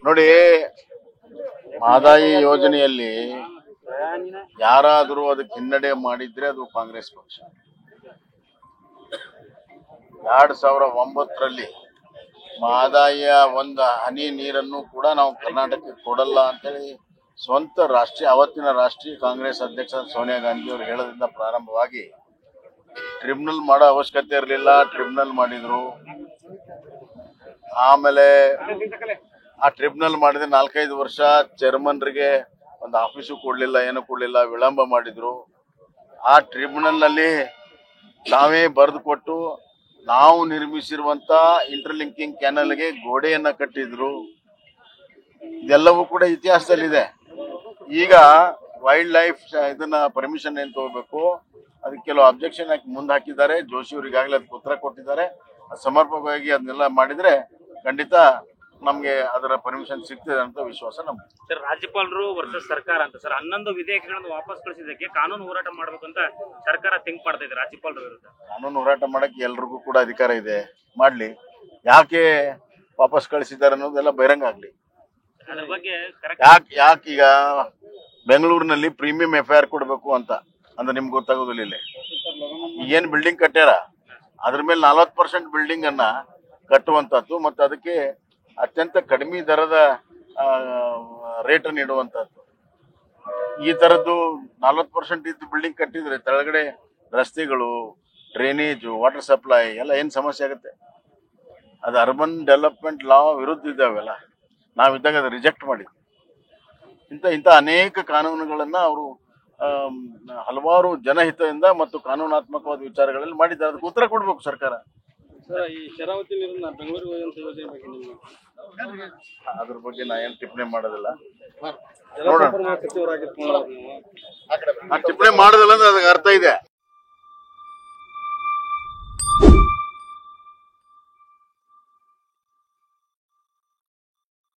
ನೋಡಿ, ಮಹದಾಯಿ ಯೋಜನೆಯಲ್ಲಿ ಯಾರಾದರೂ ಅದಕ್ಕೆ ಹಿನ್ನಡೆ ಮಾಡಿದ್ರೆ ಅದು ಕಾಂಗ್ರೆಸ್ ಪಕ್ಷ. 2009ರಲ್ಲಿ ಮಹದಾಯಿಯ ಒಂದು ಹನಿ ನೀರನ್ನು ಕೂಡ ನಾವು ಕರ್ನಾಟಕಕ್ಕೆ ಕೊಡಲ್ಲ ಅಂತೇಳಿ ಸ್ವಂತ ಅವತ್ತಿನ ರಾಷ್ಟ್ರೀಯ ಕಾಂಗ್ರೆಸ್ ಅಧ್ಯಕ್ಷ ಸೋನಿಯಾ ಗಾಂಧಿ ಅವರು ಹೇಳೋದ್ರಿಂದ ಪ್ರಾರಂಭವಾಗಿ ಟ್ರಿಬ್ಯುನಲ್ ಮಾಡೋ ಅವಶ್ಯಕತೆ ಇರಲಿಲ್ಲ, ಟ್ರಿಬ್ಯುನಲ್ ಮಾಡಿದ್ರು. ಆಮೇಲೆ ಆ ಟ್ರಿಬ್ಯುನಲ್ ಮಾಡಿದ 4-5 ವರ್ಷ ಚೇರ್ಮನ್ರಿಗೆ ಒಂದು ಆಫೀಸು ಕೊಡ್ಲಿಲ್ಲ, ಏನು ಕೊಡ್ಲಿಲ್ಲ, ವಿಳಂಬ ಮಾಡಿದ್ರು. ಆ ಟ್ರಿಬ್ಯುನಲ್ ನಲ್ಲಿ ನಾವೇ ಬರೆದು ಕೊಟ್ಟು ನಾವು ನಿರ್ಮಿಸಿರುವಂತ ಇಂಟರ್ಲಿಂಕಿಂಗ್ ಕ್ಯಾನಲ್ಗೆ ಗೋಡೆಯನ್ನ ಕಟ್ಟಿದ್ರು. ಇದೆಲ್ಲವೂ ಕೂಡ ಇತಿಹಾಸದಲ್ಲಿದೆ. ಈಗ ವೈಲ್ಡ್ ಲೈಫ್ ಇದನ್ನ ಪರ್ಮಿಷನ್ ಏನ್ ತಗೋಬೇಕು, ಅದಕ್ಕೆ ಕೆಲವು ಅಬ್ಜೆಕ್ಷನ್ ಮುಂದೆ ಹಾಕಿದ್ದಾರೆ. ಜೋಶಿ ಅವರು ಈಗಾಗಲೇ ಅದಕ್ಕೆ ಉತ್ತರ ಕೊಟ್ಟಿದ್ದಾರೆ. ಸಮರ್ಪಕವಾಗಿ ಅದನ್ನೆಲ್ಲ ಮಾಡಿದ್ರೆ ಖಂಡಿತ ನಮ್ಗೆ ಅದರ ಪರ್ಮಿಷನ್ ಸಿಗ್ತದೆ ಅಂತ ವಿಶ್ವಾಸ ನಮ್ಗೆ. ಸರ್, ರಾಜ್ಯಪಾಲರು ವರ್ಸಸ್ ಸರ್ಕಾರ ಅಂತ ಸರ್ 11 ವಿಧೇಯಕಗಳನ್ನು ವಾಪಸ್ ಕಳಿಸಿದ್ದಕ್ಕೆ ಕಾನೂನು ಹೋರಾಟ ಮಾಡ್ಬೇಕಂತ ಸರ್ಕಾರ ಥಿಂಕ್ ಮಾಡ್ತಾ ಇದೆ ರಾಜ್ಯಪಾಲರ ವಿರುದ್ಧ. ಕಾನೂನು ಹೋರಾಟ ಮಾಡಕ್ಕೆ ಎಲ್ರಿಗೂ ಕೂಡ ಅಧಿಕಾರ ಇದೆ, ಮಾಡ್ಲಿ. ಯಾಕೆ ವಾಪಸ್ ಕಳಿಸಿದ್ದಾರೆ ಅನ್ನೋದೆಲ್ಲ ಬಹಿರಂಗ ಆಗ್ಲಿ. ಅದ್ರ ಬಗ್ಗೆ ಯಾಕೆ ಈಗ ಬೆಂಗಳೂರಿನಲ್ಲಿ ಪ್ರೀಮಿಯಂ FIR ಕೊಡ್ಬೇಕು ಅಂತ ಅಂದ್ರೆ ನಿಮ್ಗೆ ಗೊತ್ತಾಗೋದಿಲ್ಲ. ಇಲ್ಲಿ ಏನ್ ಬಿಲ್ಡಿಂಗ್ ಕಟ್ಟ್ಯಾರ ಅದ್ರ ಮೇಲೆ 40% ಬಿಲ್ಡಿಂಗ್ ಅನ್ನ ಕಟ್ಟುವಂತದ್ದು ಮತ್ತು ಅದಕ್ಕೆ ಅತ್ಯಂತ ಕಡಿಮೆ ದರದ ರೇಟ್ ಅನ್ನು ಇಡುವಂತದ್ದು. ಈ ತರದ್ದು 40% ಇದ್ದು ಬಿಲ್ಡಿಂಗ್ ಕಟ್ಟಿದ್ರೆ ಕೆಳಗಡೆ ರಸ್ತೆಗಳು, ಡ್ರೈನೇಜು, ವಾಟರ್ ಸಪ್ಲೈ ಎಲ್ಲ ಏನ್ ಸಮಸ್ಯೆ ಆಗುತ್ತೆ. ಅದು ಅರ್ಬನ್ ಡೆವಲಪ್ಮೆಂಟ್ ಲಾ ವಿರುದ್ಧ ಇದ್ದಾವೆಲ್ಲ. ನಾವಿದ್ದಾಗ ಅದು ರಿಜೆಕ್ಟ್ ಮಾಡಿದ್ವಿ. ಇಂಥ ಅನೇಕ ಕಾನೂನುಗಳನ್ನ ಅವರು ಹಲವಾರು ಜನಹಿತದಿಂದ ಮತ್ತು ಕಾನೂನಾತ್ಮಕವಾದ ವಿಚಾರಗಳಲ್ಲಿ ಮಾಡಿದ್ದಾರೆ. ಅದಕ್ಕೆ ಉತ್ತರ ಕೊಡ್ಬೇಕು ಸರ್ಕಾರ. ಈ ಶರಾವತಿ ನೀರನ್ನ ಬೆಂಗಳೂರಿಗೆ ಯೋಜನೆ ಬಗ್ಗೆ ಅದ್ರ ಬಗ್ಗೆ ನಾ ಏನ್ ಟಿಪ್ಪಣಿ ಮಾಡೋದಿಲ್ಲ. ಸಚಿವರಾಗಿರ್ತಾರೆ ಟಿಪ್ಪಣಿ ಮಾಡೋದಿಲ್ಲ ಅಂದ್ರೆ ಅದಕ್ಕೆ ಅರ್ಥ ಇದೆ.